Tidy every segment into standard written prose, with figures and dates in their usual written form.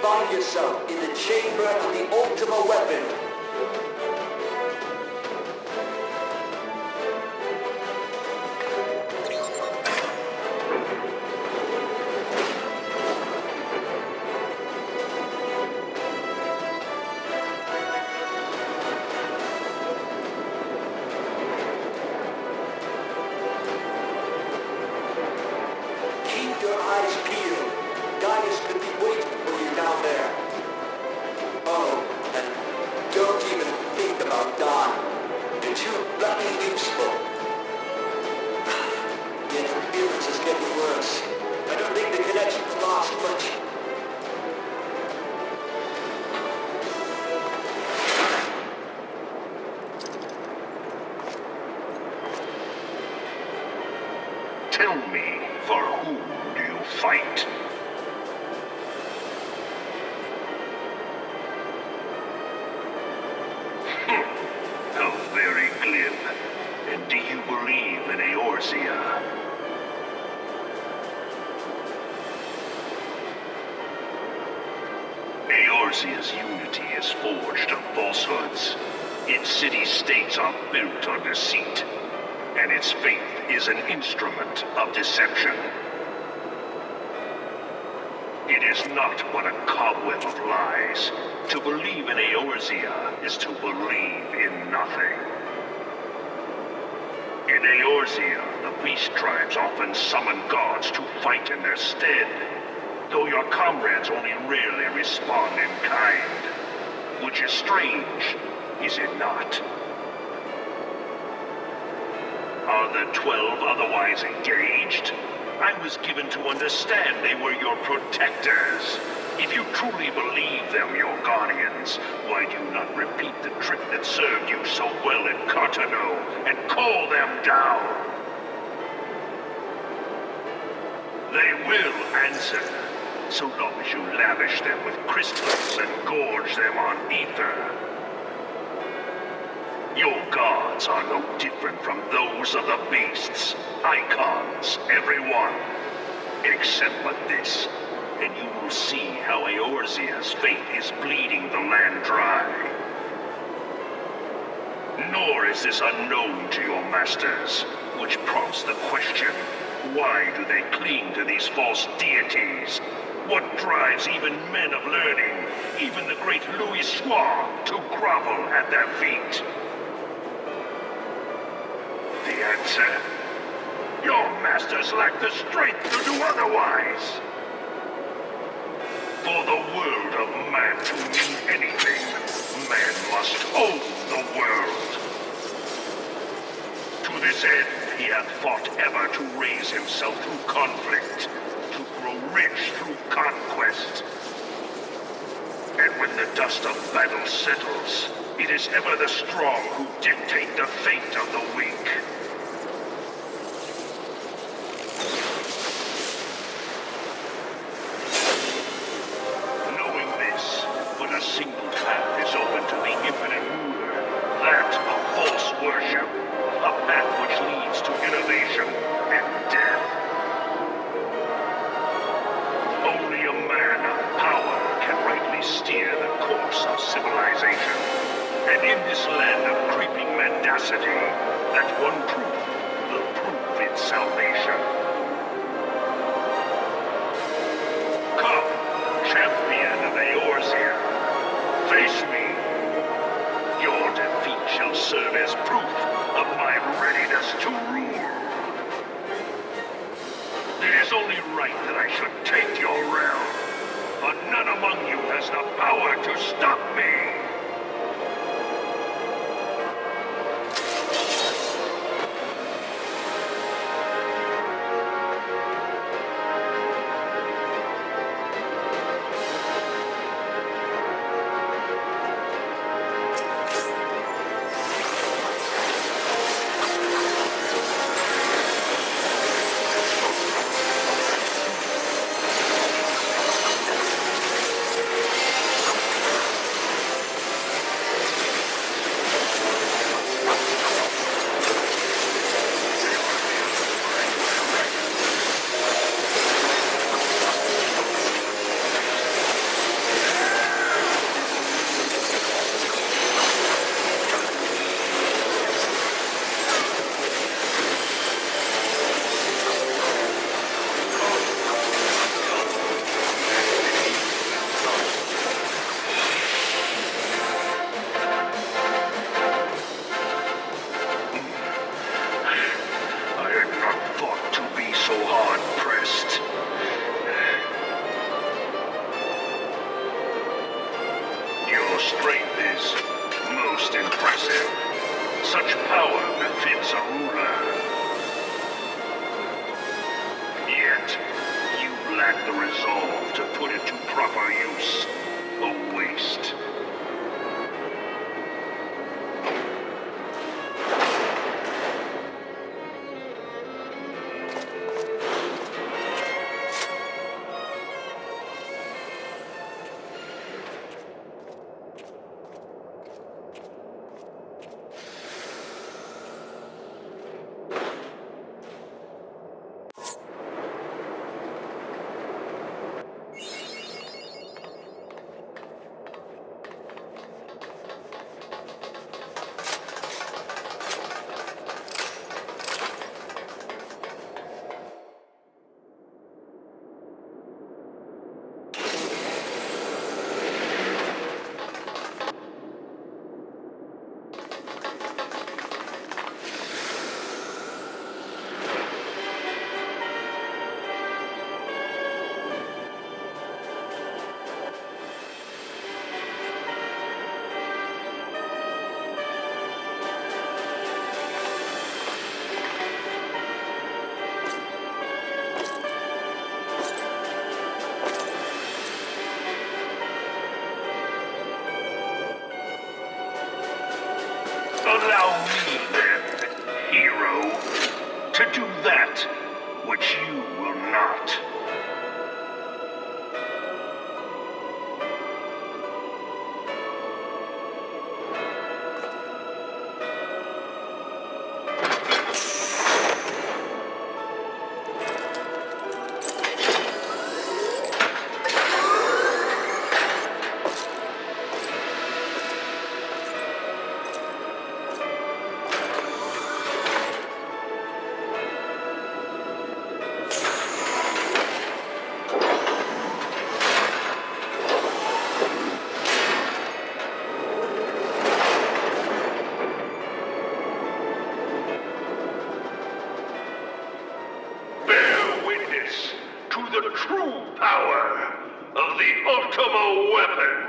find yourself in the chamber of the ultimate weapon. Keep your eyes peeled. Gaius could be waiting for you down there. Oh, and don't even fight. How very glib. And do you believe in Eorzea? Eorzea's unity is forged of falsehoods. Its city-states are built on deceit, and its faith is an instrument of deception. It is not but a cobweb of lies. To believe in Eorzea is to believe in nothing. In Eorzea, the beast tribes often summon gods to fight in their stead, though your comrades only rarely respond in kind. Which is strange, is it not? Are the 12 otherwise engaged? I was given to understand they were your protectors. If you truly believe them your guardians, why do you not repeat the trick that served you so well in Cartano and call them down? They will answer, so long as you lavish them with crystals and gorge them on ether. Your gods are no different from those of the beasts. Icons, every one. Except but this, and you will see how Eorzea's fate is bleeding the land dry. Nor is this unknown to your masters, which prompts the question, why do they cling to these false deities? What drives even men of learning, even the great Louis Schwa, to grovel at their feet? The answer? Your masters lack the strength to do otherwise. For the world of man to mean anything, man must own the world. To this end, he hath fought ever to raise himself through conflict, to grow rich through conquest. And when the dust of battle settles, it is ever the strong who dictate the fate of the weak. Knowing this, but a single path is open to the infinite ruler, that of false worship, a path which leads to innovation and death. Only a man of power can rightly steer the course of civilization. And in this land of creeping mendacity, that one truth will prove its salvation. Come, champion of Eorzea, face me. Your defeat shall serve as proof of my readiness to rule. It is only right that I should take your realm, but none among you has the power to stop me. Your strength is most impressive. Such power befits a ruler. Yet, you lack the resolve to put it to proper use. A waste. but you will not. To the true power of the Ultima Weapon.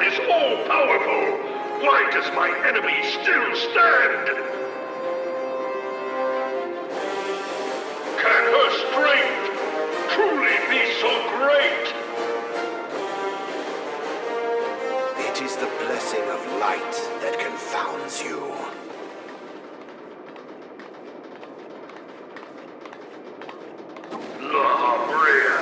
Is all-powerful. Why does my enemy still stand? Can her strength truly be so great? It is the blessing of light that confounds you. La Brea.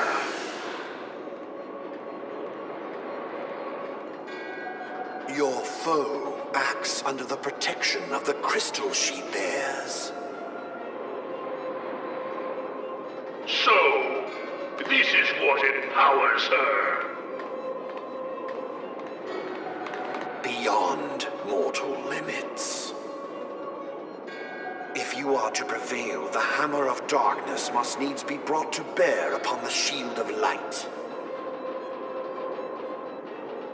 Your foe acts under the protection of the crystal she bears. So, this is what empowers her. Beyond mortal limits. If you are to prevail, the hammer of darkness must needs be brought to bear upon the shield of light.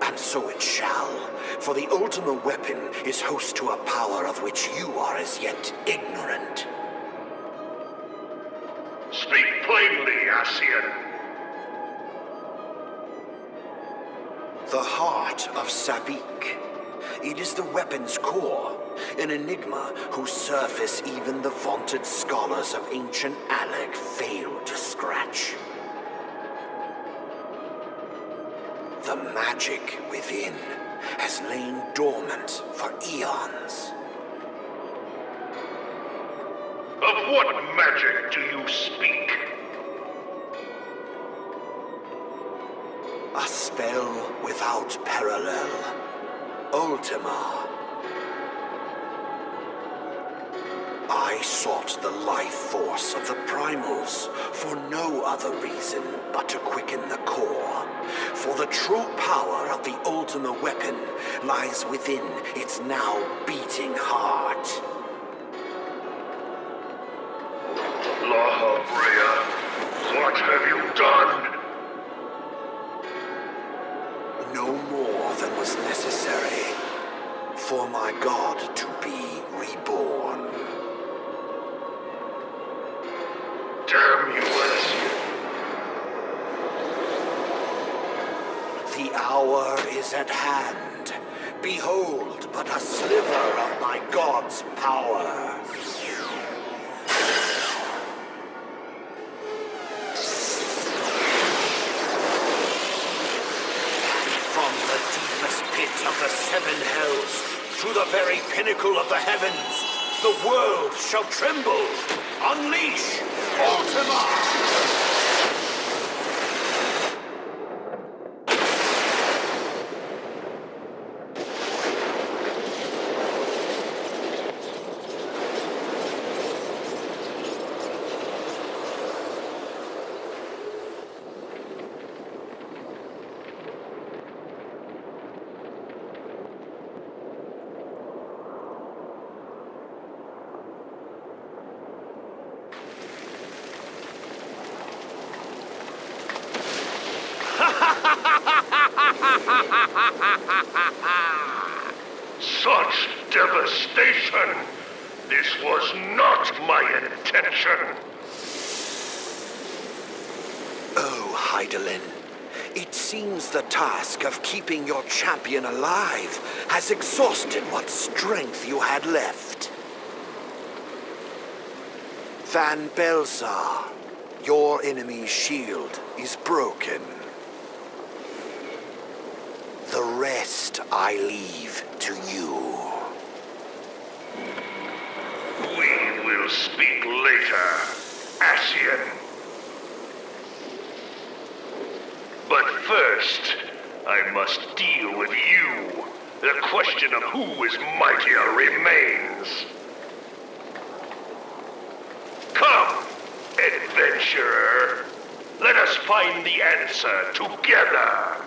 And so it shall, for the Ultima Weapon is host to a power of which you are as yet ignorant. Speak plainly, Ascian. The heart of Sabik. It is the weapon's core, an enigma whose surface even the vaunted scholars of ancient Alec failed to scratch. The magic within has lain dormant for eons. Of what magic do you speak? A spell without parallel. Ultima. I sought the life force of the primals for no other reason but to quicken the core. For the true power of the Ultima weapon lies within its now beating heart. La Brea, what have you done? No more than was necessary for my god to be reborn. Damn you, Ezio. The hour is at hand. Behold but a sliver of my god's power. Of the seven hells, to the very pinnacle of the heavens, the world shall tremble. Unleash Ultima! Such devastation! This was not my intention! Oh, Heidelin, it seems the task of keeping your champion alive has exhausted what strength you had left. Van Belsar, your enemy's shield is broken. The rest I leave to you. We will speak later, Ascian. But first, I must deal with you. The question of who is mightier remains. Come, adventurer. Let us find the answer together.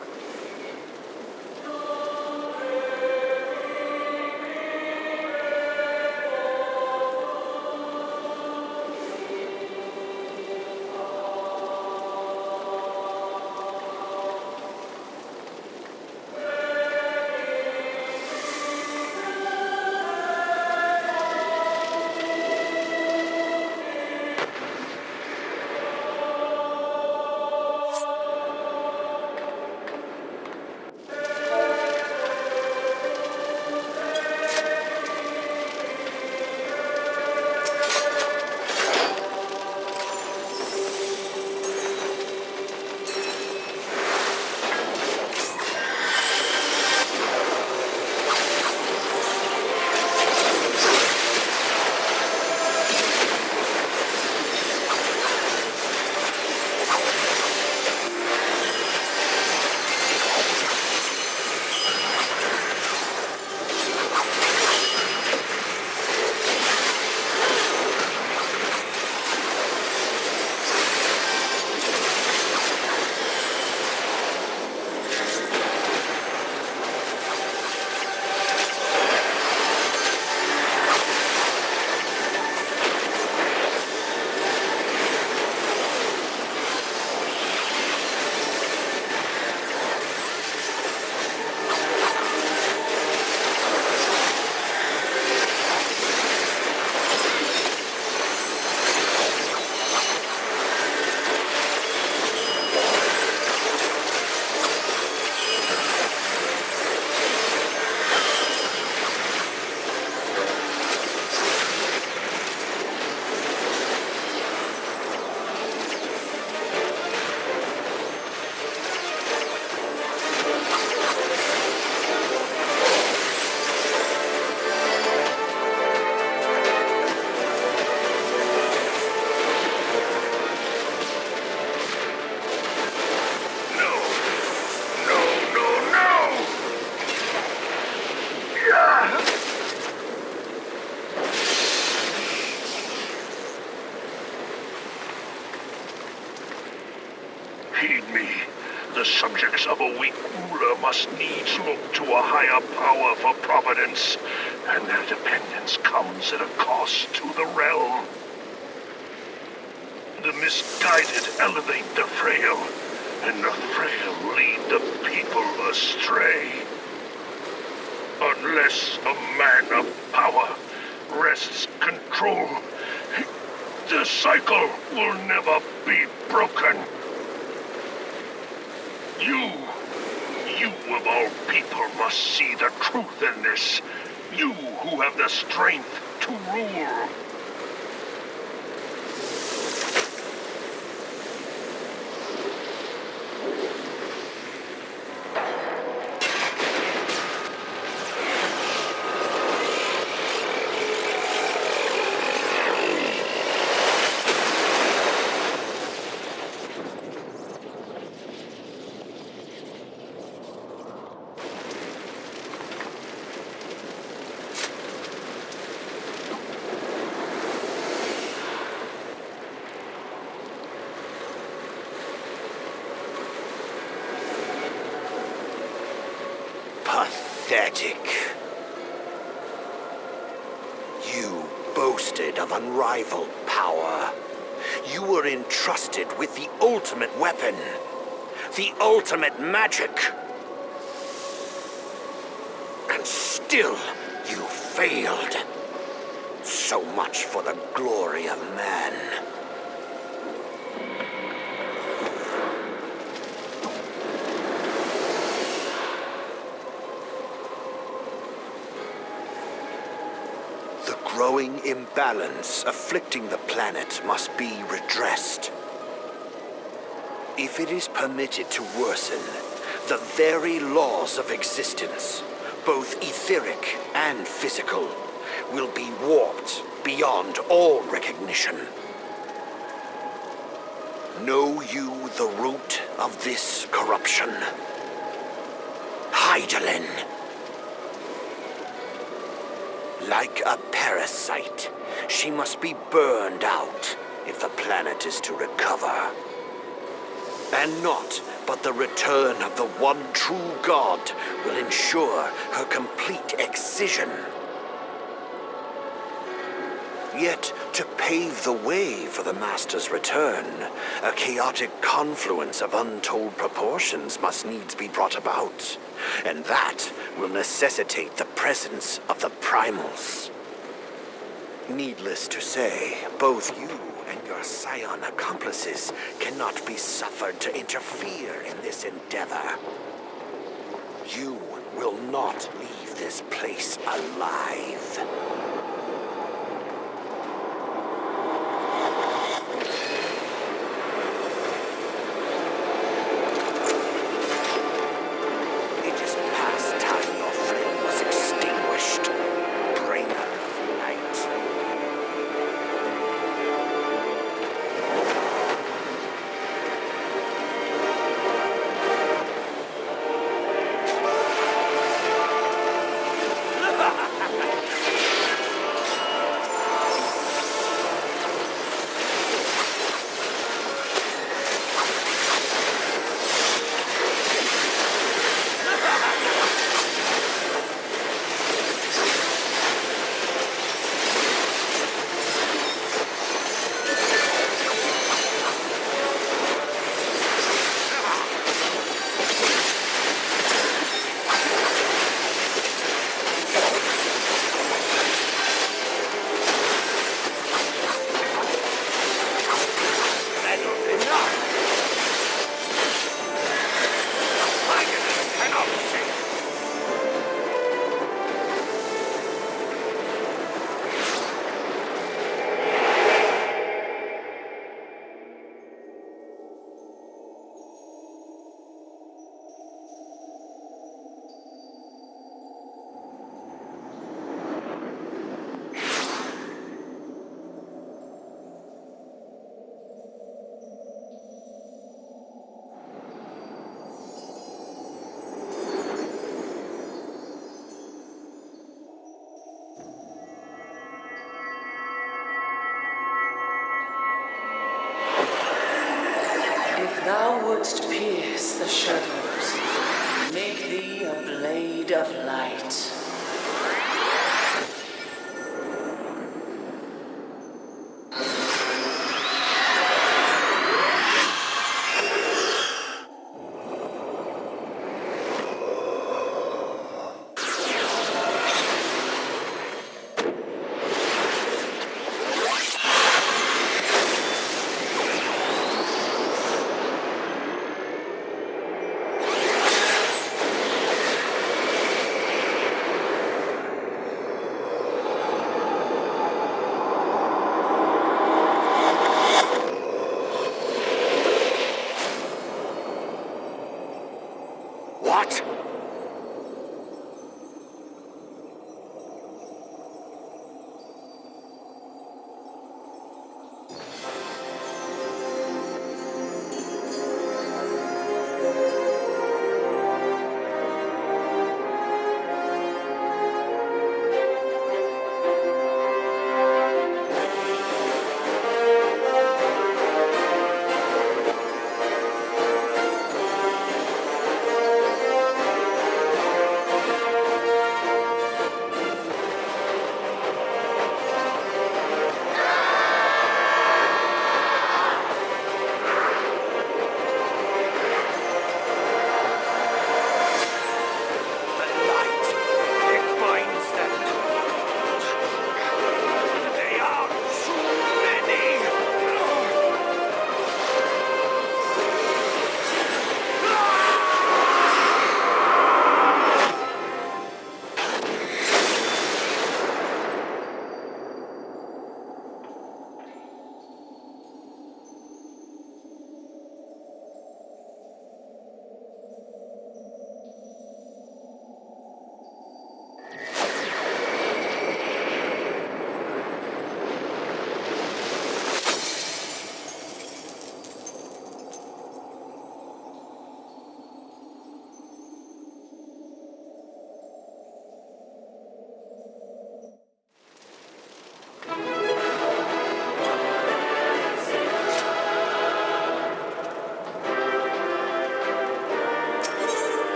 Heed me. The subjects of a weak ruler must needs look to a higher power for providence, and their dependence comes at a cost to the realm. The misguided elevate the frail, and the frail lead the people astray. Unless a man of power wrests control, the cycle will never be broken. You of all people must see the truth in this. You who have the strength to rule. Pathetic. You boasted of unrivaled power. You were entrusted with the ultimate weapon, the ultimate magic. And still, you failed. So much for the glory of man. The growing imbalance afflicting the planet must be redressed. If it is permitted to worsen, the very laws of existence, both etheric and physical, will be warped beyond all recognition. Know you the root of this corruption? Hydaelyn. Like a parasite, she must be burned out if the planet is to recover. And naught but the return of the one true God will ensure her complete excision. Yet, to pave the way for the Master's return, a chaotic confluence of untold proportions must needs be brought about. And that will necessitate the presence of the primals. Needless to say, both you and your scion accomplices cannot be suffered to interfere in this endeavor. You will not leave this place alive. wouldst pierce the shadows, make thee a blade of light. What?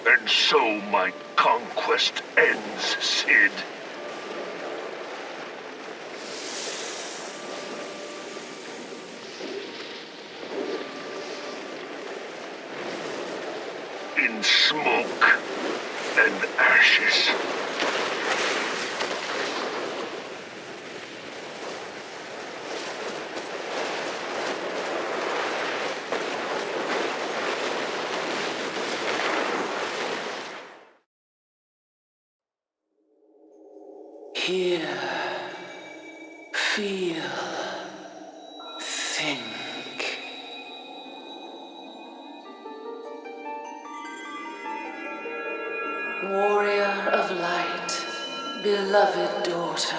And so my conquest ends, Sid. In smoke and ashes. Hear, feel, think. Warrior of light, beloved daughter.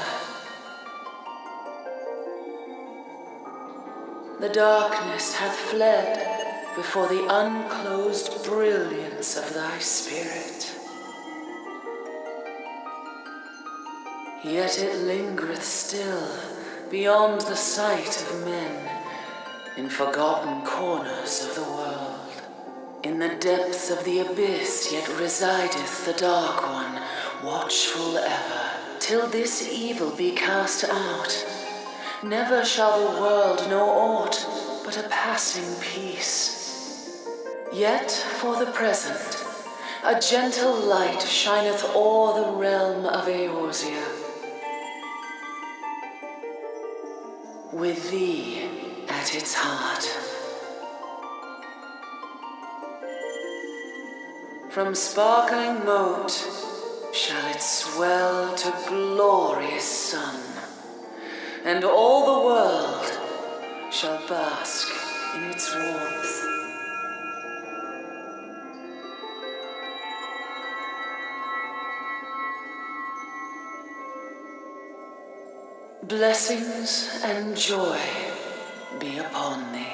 The darkness hath fled before the unclosed brilliance of thy spirit. Yet it lingereth still beyond the sight of men, in forgotten corners of the world, In the depths of the abyss yet resideth the Dark One, watchful ever, till this evil be cast out. Never shall the world know aught but a passing peace. Yet for the present, a gentle light shineth o'er the realm of Eorzea. With thee at its heart. From sparkling moat shall it swell to glorious sun, and all the world shall bask in its warmth. Blessings and joy be upon thee.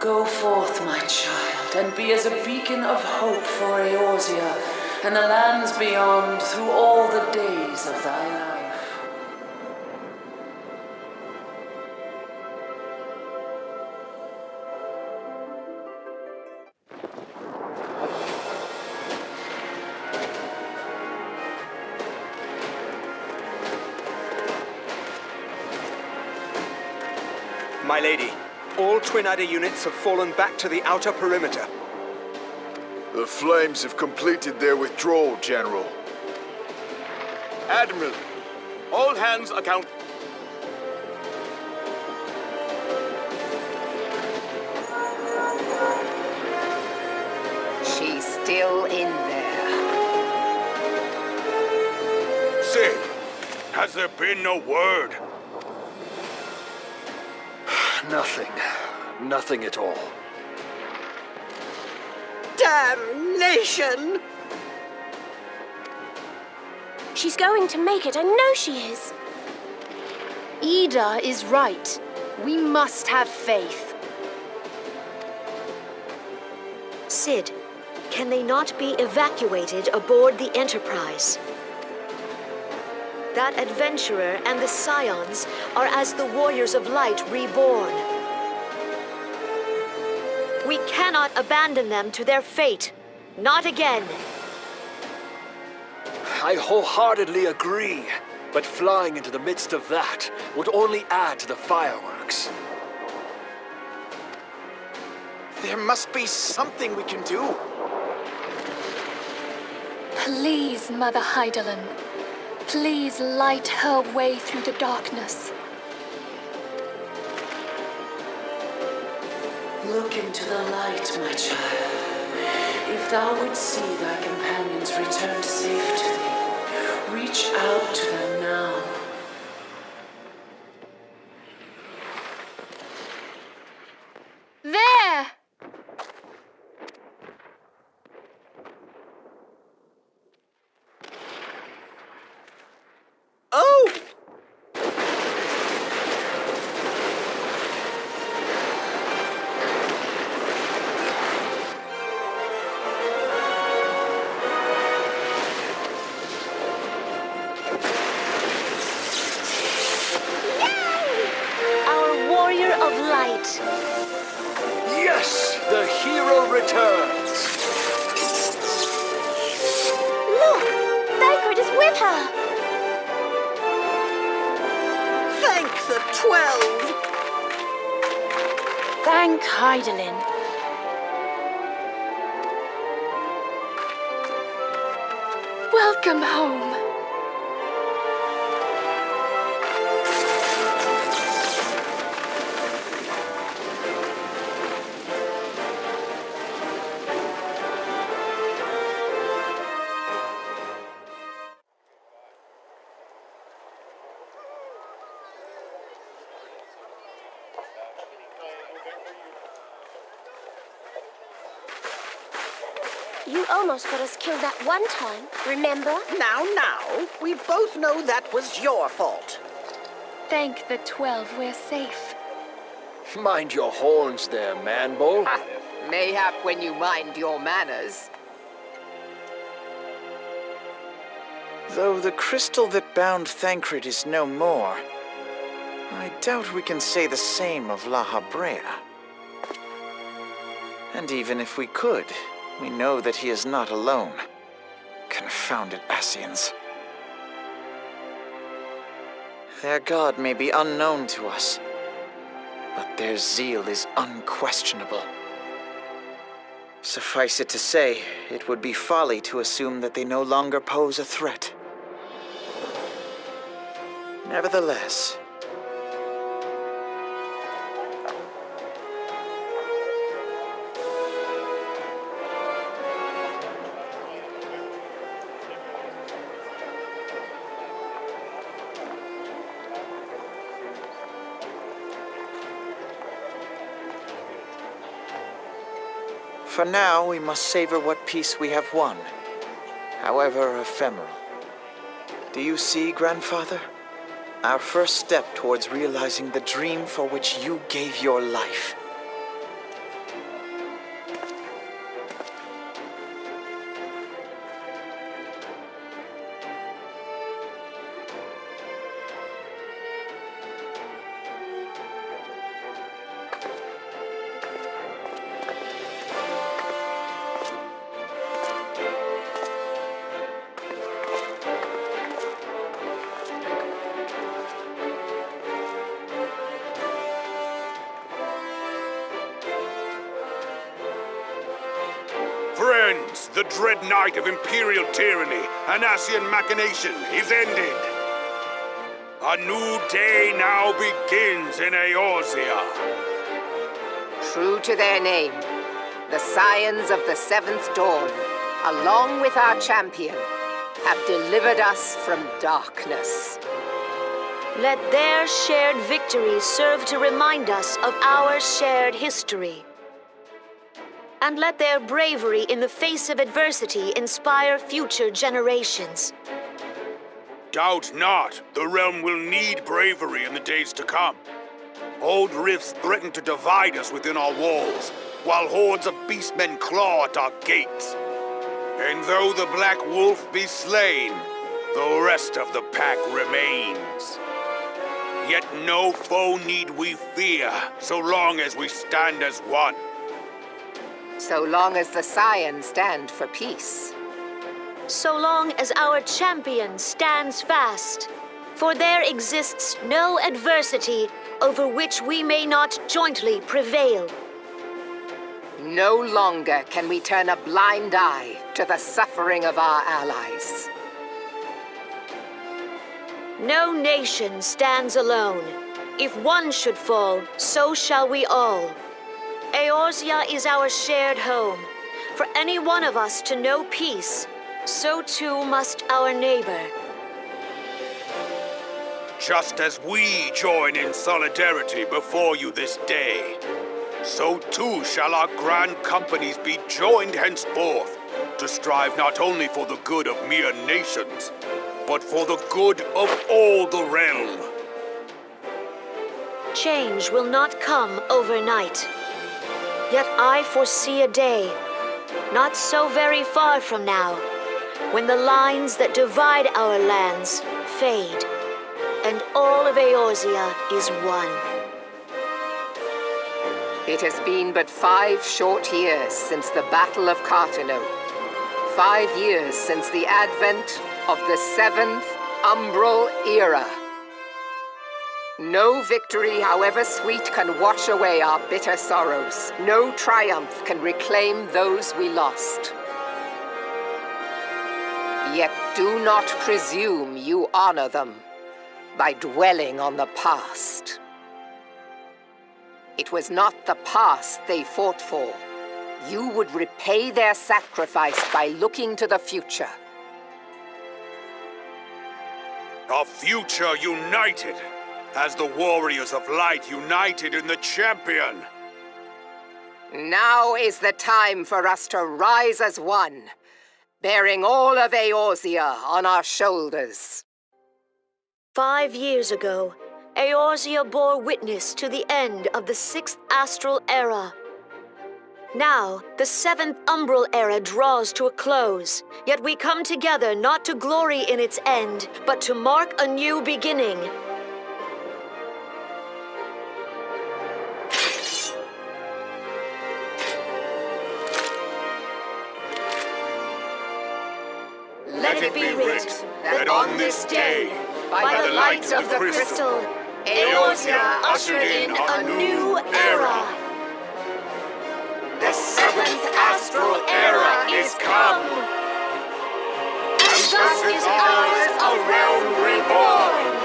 Go forth, my child, and be as a beacon of hope for Eorzea and the lands beyond through all the days of thy life. My lady, all Twin Adder units have fallen back to the outer perimeter. The Flames have completed their withdrawal, General. Admiral, all hands account. She's still in there. Sid, has there been no word? Nothing. Nothing at all. Damnation! She's going to make it, I know she is. Ida is right. We must have faith. Sid, can they not be evacuated aboard the Enterprise? That adventurer and the Scions are as the Warriors of Light reborn. We cannot abandon them to their fate. Not again. I wholeheartedly agree, but flying into the midst of that would only add to the fireworks. There must be something we can do. Please, Mother Heidelin. Please light her way through the darkness. Look into the light, my child. If thou would see thy companions returned safe to thee, reach out to them now. There! Oh! Our Warrior of Light. Yes! The hero returns! Look! Thancred is with her! Thank the 12! Thank Heidelin. Welcome home. You almost got us killed that one time, remember? Now, we both know that was your fault. Thank the 12 we're safe. Mind your horns there, man-bull. Mayhap when you mind your manners. Though the crystal that bound Thancred is no more, I doubt we can say the same of La Habrea. And even if we could, we know that he is not alone. Confounded Ascians. Their god may be unknown to us, but their zeal is unquestionable. Suffice it to say, it would be folly to assume that they no longer pose a threat. Nevertheless, for now, we must savor what peace we have won, however ephemeral. Do you see, Grandfather? Our first step towards realizing the dream for which you gave your life. Friends, the dread night of Imperial tyranny and Ascian machination is ended. A new day now begins in Eorzea. True to their name, the Scions of the Seventh Dawn, along with our champion, have delivered us from darkness. Let their shared victory serve to remind us of our shared history. And let their bravery in the face of adversity inspire future generations. Doubt not, the realm will need bravery in the days to come. Old rifts threaten to divide us within our walls, while hordes of beastmen claw at our gates. And though the Black Wolf be slain, the rest of the pack remains. Yet no foe need we fear, so long as we stand as one. So long as the Scions stand for peace. So long as our champion stands fast. For there exists no adversity over which we may not jointly prevail. No longer can we turn a blind eye to the suffering of our allies. No nation stands alone. If one should fall, so shall we all. Eorzea is our shared home. For any one of us to know peace, so too must our neighbor. Just as we join in solidarity before you this day, so too shall our grand companies be joined henceforth to strive not only for the good of mere nations, but for the good of all the realm. Change will not come overnight. Yet I foresee a day, not so very far from now, when the lines that divide our lands fade, and all of Eorzea is one. It has been but 5 short years since the Battle of Cartano. 5 years since the advent of the 7th Umbral Era. No victory, however sweet, can wash away our bitter sorrows. No triumph can reclaim those we lost. Yet do not presume you honor them by dwelling on the past. It was not the past they fought for. You would repay their sacrifice by looking to the future. A future united, as the warriors of light united in the champion. Now is the time for us to rise as one, bearing all of Eorzea on our shoulders. 5 years ago, Eorzea bore witness to the end of the 6th Astral Era. Now, the 7th Umbral Era draws to a close, yet we come together not to glory in its end, but to mark a new beginning. let it be writ that on this day, by the light of the crystal, Eorzea ushered in a new era. The seventh astral era is come. And thus is ours a realm reborn.